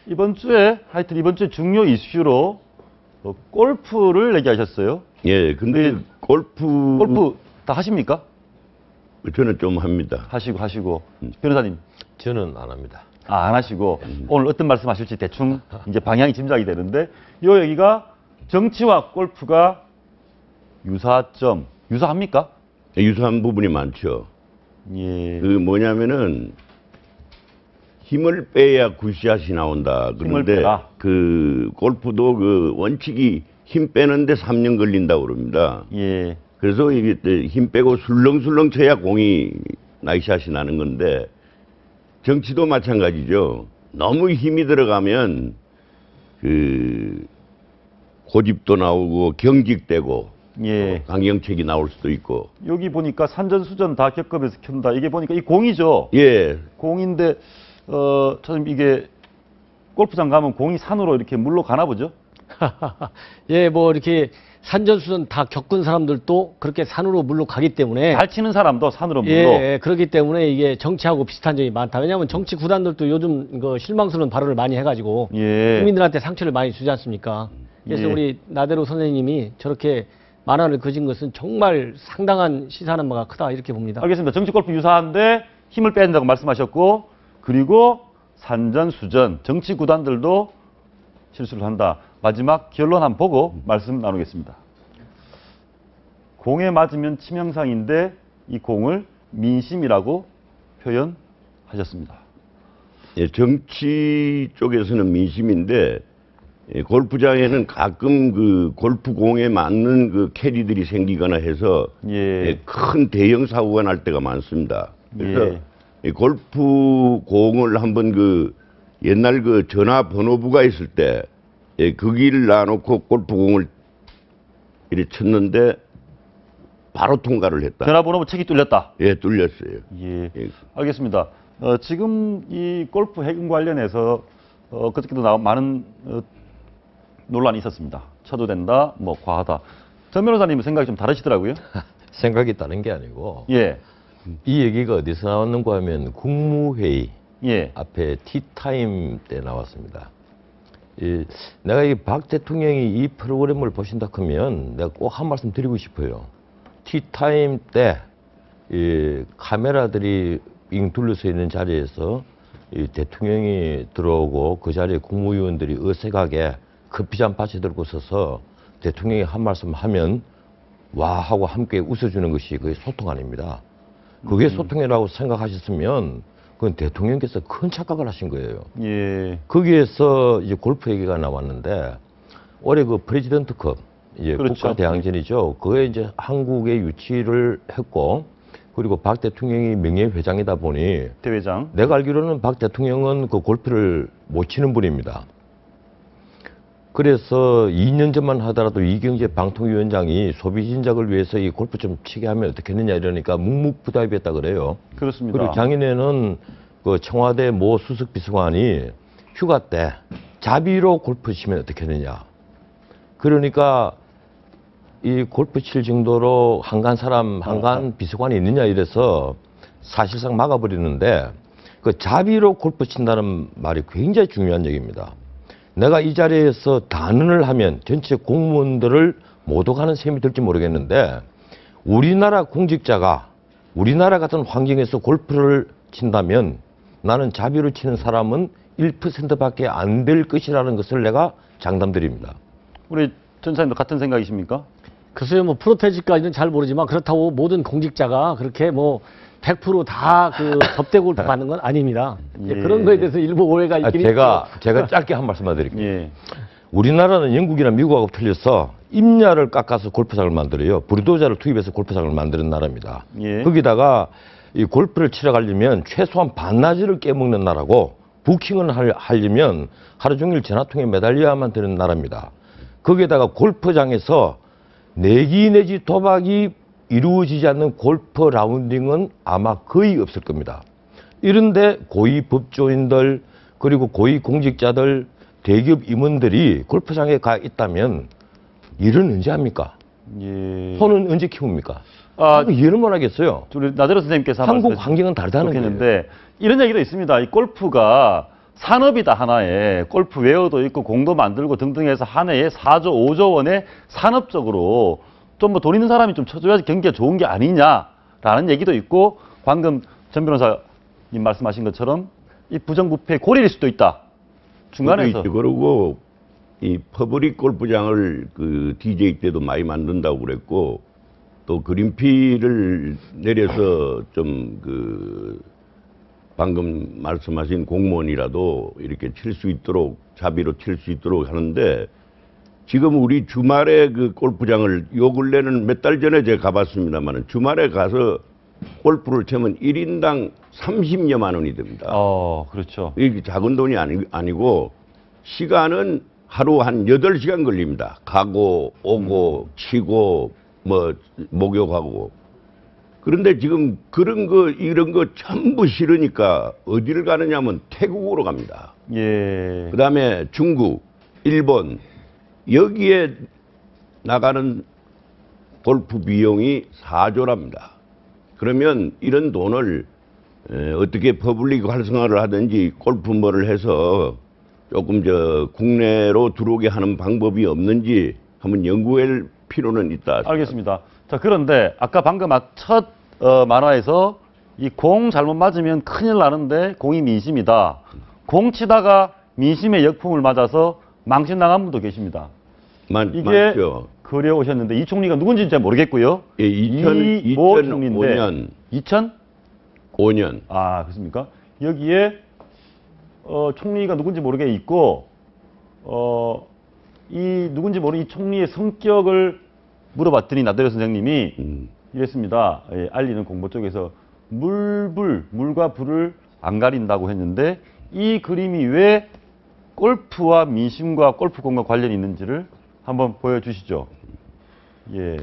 이번 주에 중요 이슈로 골프를 얘기하셨어요. 예, 근데 골프 다 하십니까? 저는 좀 합니다. 하시고 변호사님 저는 안 합니다. 안 하시고 오늘 어떤 말씀하실지 대충 이제 방향이 짐작이 되는데 요 여기가 정치와 골프가 유사합니까? 유사한 부분이 많죠. 예. 그 뭐냐면은 힘을 빼야 굿샷이 나온다. 그런데 그 골프도 그 원칙이 힘 빼는데 3년 걸린다고 그럽니다. 예. 그래서 이게 힘 빼고 술렁술렁 쳐야 공이 나이샷이 나는 건데 정치도 마찬가지죠. 너무 힘이 들어가면 그 고집도 나오고 경직되고 예. 강경책이 나올 수도 있고. 여기 보니까 산전수전 다 겪으면서 켠다. 이게 보니까 이 공이죠. 예. 공인데 참 이게 골프장 가면 공이 산으로 이렇게 물로 가나 보죠? 예, 뭐 이렇게 산전수전 다 겪은 사람들도 그렇게 산으로 물로 가기 때문에 잘 치는 사람도 산으로 물로. 예, 그렇기 때문에 이게 정치하고 비슷한 점이 많다. 왜냐하면 정치 구단들도 요즘 그 실망스러운 발언을 많이 해가지고 예. 국민들한테 상처를 많이 주지 않습니까? 그래서 예. 우리 나대로 선생님이 저렇게 만화를 그린 것은 정말 상당한 시사하는 바가 크다 이렇게 봅니다. 알겠습니다. 정치 골프 유사한데 힘을 빼야 된다고 말씀하셨고, 그리고 산전수전 정치 구단들도 실수를 한다. 마지막 결론 한번 보고 말씀 나누겠습니다. 공에 맞으면 치명상인데 이 공을 민심이라고 표현하셨습니다. 예, 정치 쪽에서는 민심인데 예, 골프장에는 가끔 그 골프공에 맞는 그 캐리들이 생기거나 해서 예, 큰 대형 사고가 날 때가 많습니다. 그래서 이 골프공을 한번 그 옛날 그 전화번호부가 있을 때 예, 그 길을 놔놓고 골프공을 이렇게 쳤는데 바로 통과를 했다. 전화번호부 책이 뚫렸다. 예, 뚫렸어요. 예, 알겠습니다. 지금 이 골프 해금 관련해서 그저께도 많은 논란이 있었습니다. 쳐도 된다, 뭐 과하다. 전 변호사님 생각이 좀 다르시더라고요. 생각이 다른 게 아니고 예. 이 얘기가 어디서 나왔는가 하면 국무회의 예. 앞에 티타임 때 나왔습니다. 내가 이 박 대통령이 이 프로그램을 보신다 하면 내가 꼭 한 말씀 드리고 싶어요. 티타임 때 카메라들이 둘러서 있는 자리에서 이 대통령이 들어오고 그 자리에 국무위원들이 어색하게 커피잔 받쳐 들고 서서 대통령이 한 말씀 하면 와 하고 함께 웃어주는 것이 그게 소통 아닙니다. 그게 소통이라고 생각하셨으면 그건 대통령께서 큰 착각을 하신 거예요. 예. 거기에서 이제 골프 얘기가 나왔는데 올해 그 프레지던트컵 이제 그렇죠. 국가 대항전이죠. 그게 이제 한국에 유치를 했고 그리고 박 대통령이 명예회장이다 보니 대회장. 내가 알기로는 박 대통령은 그 골프를 못 치는 분입니다. 그래서 2년 전만 하더라도 이경재 방통위원장이 소비 진작을 위해서 이 골프 좀 치게 하면 어떻겠느냐 이러니까 묵묵부답했다 그래요. 그렇습니다. 그리고 작년에는 그 청와대 모 수석 비서관이 휴가 때 자비로 골프 치면 어떻겠느냐. 그러니까 이 골프 칠 정도로 한간 비서관이 있느냐 이래서 사실상 막아버리는데 그 자비로 골프 친다는 말이 굉장히 중요한 얘기입니다. 내가 이 자리에서 단언을 하면 전체 공무원들을 모독하는 셈이 될지 모르겠는데 우리나라 공직자가 우리나라 같은 환경에서 골프를 친다면 나는 자비로 치는 사람은 1%밖에 안 될 것이라는 것을 내가 장담드립니다. 우리 전사님도 같은 생각이십니까? 글쎄요, 뭐 프로테지까지는 잘 모르지만 그렇다고 모든 공직자가 그렇게 뭐 100% 다 그 접대 골프 받는 건 아닙니다. 예. 그런 거에 대해서 일부 오해가 있긴 제가 짧게 한 말씀만 드릴게요. 예. 우리나라는 영국이나 미국하고 틀려서 임야를 깎아서 골프장을 만들어요. 불도저를 투입해서 골프장을 만드는 나라입니다. 예. 거기다가 이 골프를 치러 가려면 최소한 반나절을 깨먹는 나라고 부킹을 하려면 하루 종일 전화통에 매달려야만 되는 나라입니다. 거기에다가 골프장에서 내기 내지 도박이 이루어지지 않는 골프 라운딩은 아마 거의 없을 겁니다. 이런데 고위 법조인들 그리고 고위 공직자들 대기업 임원들이 골프장에 가 있다면 일은 언제 합니까? 예. 손은 언제 키웁니까? 이해를 못 하겠어요. 우리 나대로 선생님께서 한국 환경은 다르다는 거예요. 이런 얘기도 있습니다. 이 골프가 산업이다 하나에 골프 웨어도 있고 공도 만들고 등등 해서 한 해에 4조 5조 원의 산업적으로 좀 뭐 돈 있는 사람이 좀 쳐줘야지 경기가 좋은 게 아니냐라는 얘기도 있고 방금 전 변호사님 말씀하신 것처럼 이 부정부패 고리일 수도 있다. 중간에서. 그리고 이 퍼블릭 골프장을 그 DJ 때도 많이 만든다고 그랬고 또 그린피를 내려서 좀 그 방금 말씀하신 공무원이라도 이렇게 칠 수 있도록 자비로 칠 수 있도록 하는데 지금 우리 주말에 그 골프장을 요 근래는 몇 달 전에 제가 가봤습니다만 주말에 가서 골프를 치면 1인당 30여만 원이 됩니다. 그렇죠. 이게 작은 돈이 아니고 시간은 하루 한 8시간 걸립니다. 가고 오고 치고 뭐 목욕하고. 그런데 지금 그런 거 이런 거 전부 싫으니까 어디를 가느냐면 태국으로 갑니다. 예. 그다음에 중국, 일본 여기에 나가는 골프 비용이 4조랍니다. 그러면 이런 돈을 어떻게 퍼블릭 활성화를 하든지 골프 뭐를 해서 조금 국내로 들어오게 하는 방법이 없는지 한번 연구할 필요는 있다. 알겠습니다. 자, 그런데 아까 방금 첫 만화에서 이 공 잘못 맞으면 큰일 나는데 공이 민심이다. 공 치다가 민심의 역풍을 맞아서 망신당한 분도 계십니다. 이게 맞죠. 그려오셨는데 이 총리가 누군지 잘 모르겠고요. 예, 2005년. 2005년. 아, 그렇습니까? 여기에 총리가 누군지 모르게 있고 이 누군지 모르는 이 총리의 성격을 물어봤더니 나대려 선생님이 이랬습니다. 예, 알리는 공보 쪽에서 물과 불을 안 가린다고 했는데 이 그림이 왜 골프와 민심과 골프공과 관련이 있는지를 한번 보여주시죠. 예,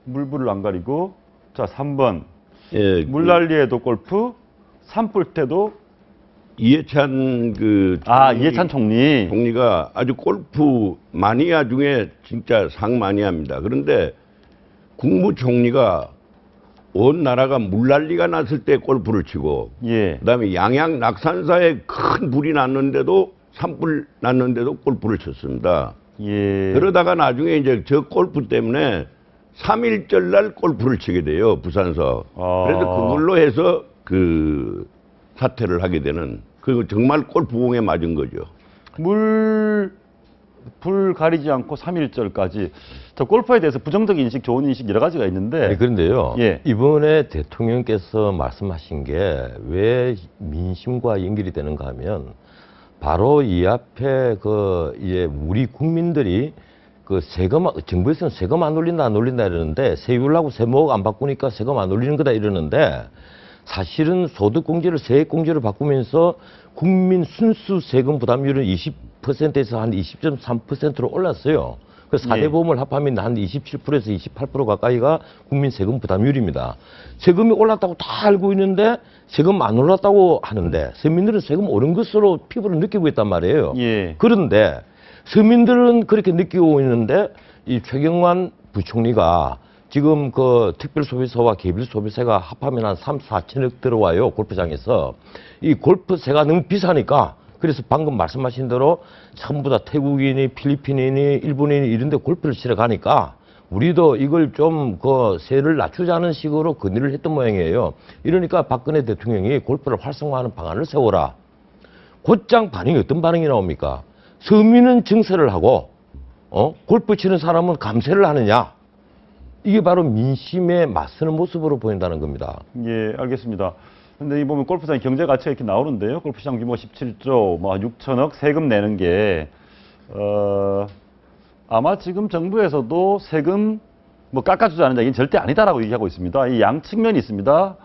물불을 안 가리고 자 3번 예, 물난리에도 골프 산불 때도 이해찬 이해찬 총리. 총리가 아주 골프 마니아 중에 진짜 상마니아입니다. 그런데 국무총리가 온 나라가 물난리가 났을 때 골프를 치고 예. 그다음에 양양 낙산사에 큰 불이 났는데도 산불 났는데도 골프를 쳤습니다. 예. 그러다가 나중에 이제 저 골프 때문에 3.1절 날 골프를 치게 돼요. 부산서. 그래서 그걸로 해서 그 사퇴를 하게 되는 그 정말 골프공에 맞은 거죠. 불 가리지 않고 3.1절까지. 저 골프에 대해서 부정적인 인식, 좋은 인식 여러 가지가 있는데. 네, 그런데요. 예. 이번에 대통령께서 말씀하신 게 왜 민심과 연결이 되는가 하면 바로 이 앞에 이제 우리 국민들이 세금, 정부에서는 세금 안 올린다 이러는데 세율하고 세목 안 바꾸니까 세금 안 올리는 거다 이러는데 사실은 소득공제를 세액공제를 바꾸면서 국민 순수 세금 부담률은 20%에서 한 20.3%로 올랐어요. 그 4대 보험을 합하면 한 27%에서 28% 가까이가 국민 세금 부담률입니다. 세금이 올랐다고 다 알고 있는데 세금 안 올랐다고 하는데 서민들은 세금 오른 것으로 피부를 느끼고 있단 말이에요. 예. 그런데 서민들은 그렇게 느끼고 있는데 이 최경환 부총리가 지금 특별소비세와 개별소비세가 합하면 한 3, 4천억 들어와요. 골프장에서. 이 골프세가 너무 비싸니까 그래서 방금 말씀하신 대로 전부 다 태국인이 필리핀인이 일본인이 이런 데 골프를 치러 가니까 우리도 이걸 좀 세를 낮추자는 식으로 건의를 했던 모양이에요. 이러니까 박근혜 대통령이 골프를 활성화하는 방안을 세워라. 곧장 반응이 어떤 반응이 나옵니까? 서민은 증세를 하고 골프 치는 사람은 감세를 하느냐. 이게 바로 민심에 맞서는 모습으로 보인다는 겁니다. 예, 알겠습니다. 근데 이 보면 골프장 경제 가치가 이렇게 나오는데요. 골프장 규모 17조, 6천억 세금 내는 게 아마 지금 정부에서도 세금 깎아주자는 얘기는 절대 아니다라고 얘기하고 있습니다. 이 양 측면이 있습니다.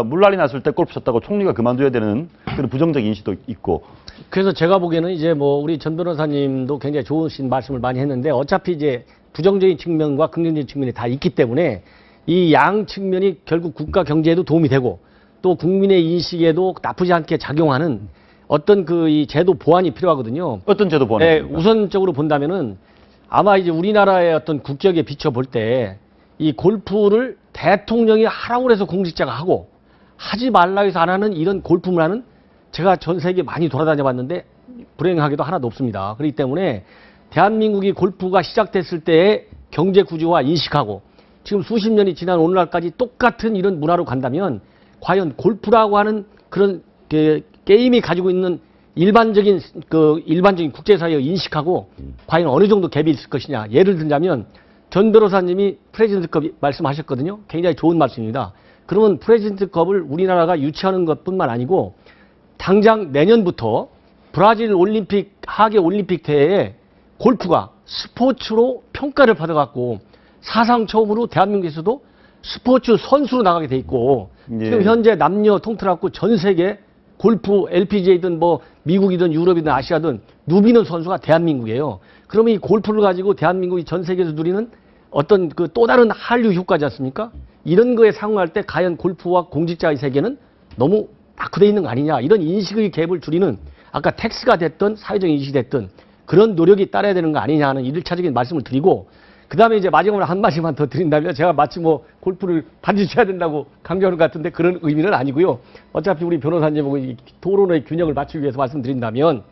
물난리 났을 때 골프 쳤다고 총리가 그만둬야 되는 그런 부정적인 인식도 있고. 그래서 제가 보기에는 이제 우리 전 변호사님도 굉장히 좋으신 말씀을 많이 했는데 어차피 이제 부정적인 측면과 긍정적인 측면이 다 있기 때문에 이 양 측면이 결국 국가 경제에도 도움이 되고 또 국민의 인식에도 나쁘지 않게 작용하는 어떤 이 제도 보완이 필요하거든요. 어떤 제도 보완이 필요합니까? 우선적으로 본다면은 아마 이제 우리나라의 어떤 국격에 비춰볼 때 이 골프를 대통령이 하라고 해서 공직자가 하고 하지 말라 해서 안 하는 이런 골프 문화는 제가 전 세계 많이 돌아다녀 봤는데 불행하게도 하나도 없습니다. 그렇기 때문에 대한민국이 골프가 시작됐을 때의 경제 구조와 인식하고 지금 수십 년이 지난 오늘날까지 똑같은 이런 문화로 간다면 과연 골프라고 하는 그런 게임이 가지고 있는 일반적인 국제사회의 인식하고 과연 어느 정도 갭이 있을 것이냐. 예를 들자면 전 변호사님이 프레지던트컵 말씀하셨거든요. 굉장히 좋은 말씀입니다. 그러면 프레지던트컵을 우리나라가 유치하는 것뿐만 아니고 당장 내년부터 브라질 올림픽 하계 올림픽 대회에 골프가 스포츠로 평가를 받아갖고 사상 처음으로 대한민국에서도 스포츠 선수로 나가게 돼 있고 지금 현재 남녀 통틀어갖고 전 세계 골프 LPGA든 뭐 미국이든 유럽이든 아시아든 누비는 선수가 대한민국이에요. 그러면 이 골프를 가지고 대한민국이 전 세계에서 누리는 어떤 그 또 다른 한류 효과지 않습니까? 이런 거에 상응할 때 과연 골프와 공직자의 세계는 너무 낙후되어 있는 거 아니냐. 이런 인식의 갭을 줄이는 아까 텍스가 됐든 사회적 인식이 됐든 그런 노력이 따라야 되는 거 아니냐 하는 1차적인 말씀을 드리고 그다음에 이제 마지막으로 한 마디만 더 드린다면 제가 마치 뭐 골프를 반드시 해야 된다고 강조하는 것 같은데 그런 의미는 아니고요. 어차피 우리 변호사님하고 이 토론의 균형을 맞추기 위해서 말씀드린다면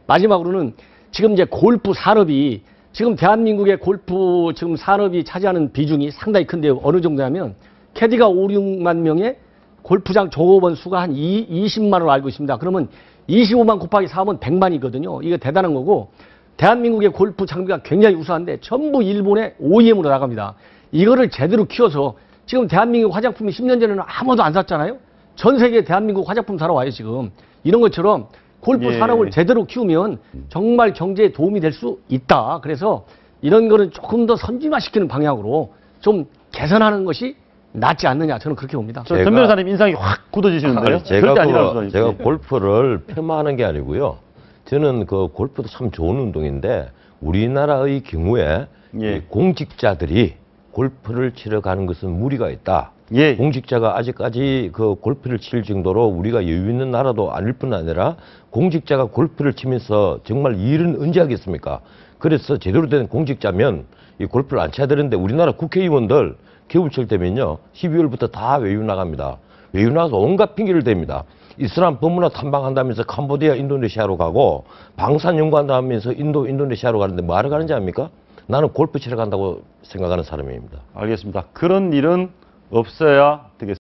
마지막으로는 지금 이제 골프 산업이 지금 대한민국의 골프 지금 산업이 차지하는 비중이 상당히 큰데 어느 정도냐면 캐디가 5, 6만 명의 골프장 종업원 수가 한 20만으로 알고 있습니다. 그러면 25만 곱하기 4하면 100만이거든요. 이거 대단한 거고 대한민국의 골프 장비가 굉장히 우수한데 전부 일본의 OEM으로 나갑니다. 이거를 제대로 키워서 지금 대한민국 화장품이 10년 전에는 아무도 안 샀잖아요. 전 세계 대한민국 화장품 사러 와요 지금. 이런 것처럼 골프 산업을 제대로 키우면 정말 경제에 도움이 될 수 있다. 그래서 이런 거는 조금 더 선진화시키는 방향으로 좀 개선하는 것이 낫지 않느냐. 저는 그렇게 봅니다. 전 변호사님 인상이 확 굳어지시는데요. 절대 아니라고 제가 골프를 폄하하는 게 아니고요. 저는 그 골프도 참 좋은 운동인데 우리나라의 경우에 이 공직자들이 골프를 치러 가는 것은 무리가 있다. 공직자가 아직까지 그 골프를 칠 정도로 우리가 여유 있는 나라도 아닐 뿐 아니라 공직자가 골프를 치면서 정말 일은 언제 하겠습니까? 그래서 제대로 된 공직자면 이 골프를 안 쳐야 되는데 우리나라 국회의원들 겨울철 되면요 12월부터 다 외유 나갑니다. 외유 나가서 온갖 핑계를 댑니다. 이슬람 법문화 탐방한다면서 캄보디아, 인도네시아로 가고 방산 연구한다면서 인도네시아로 가는데 뭐 하러 가는지 압니까? 나는 골프 치러 간다고 생각하는 사람입니다. 알겠습니다. 그런 일은 없어야 되겠습니다.